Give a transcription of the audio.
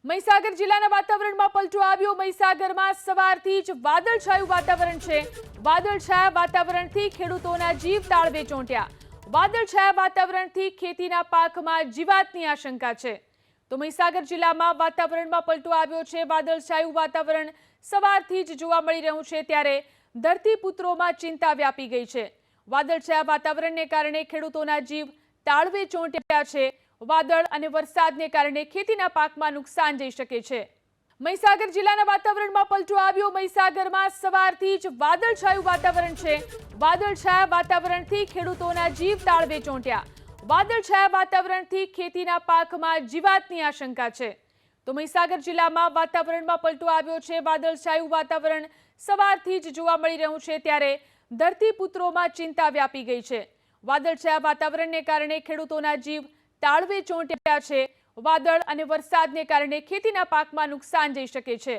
મહીસાગર જિલ્લાના વાતાવરણમાં પલટો આવ્યો। મહીસાગરમાં સવારથી જ વાદળછાયું વાતાવરણ છે। વાદળછાયા વાતાવરણથી ખેડૂતોના જીવ તાળવે ચોંટ્યા। વાદળછાયા વાતાવરણથી ખેતીના પાકમાં જીવાતની આશંકા છે। તો મહીસાગર જિલ્લામાં વાતાવરણમાં પલટો આવ્યો છે। વાદળછાયું વાતાવરણ સવારથી જ જોવા મળી રહ્યું છે, ત્યારે ધરતીપુત્રોમાં ચિંતા વ્યાપી ગઈ છે। વાદળછાયા વાતાવરણને કારણે ખેડૂતોના જીવ તાળવે ચોંટ્યા છે। વાદળ અને વરસાદને કારણે ખેતીના પાકમાં નુકસાન જઈ શકે છે। મહીસાગર જિલ્લાના વાતાવરણમાં પલટો આવ્યો। મહીસાગરમાં સવારથી જ વાદળછાયું વાતાવરણ છે। વાદળછાયા વાતાવરણથી ખેડૂતોના જીવ તાળવે ચોંટ્યા। વાદળછાયા વાતાવરણથી ખેતીના પાકમાં જીવાતની આશંકા છે। તો મહીસાગર જિલ્લામાં વાતાવરણમાં પલટો આવ્યો છે। વાદળછાયું વાતાવરણ સવારથી જ જોવા મળી રહ્યું છે, ત્યારે ધરતીપુત્રોમાં ચિંતા વ્યાપી ગઈ છે। વાદળછાયા વાતાવરણને કારણે ખેડૂતોના જીવ તાળવે ચોંટ્યા છે। વાદળ અને વરસાદને કારણે ખેતીના પાકમાં નુકસાન જઈ શકે છે।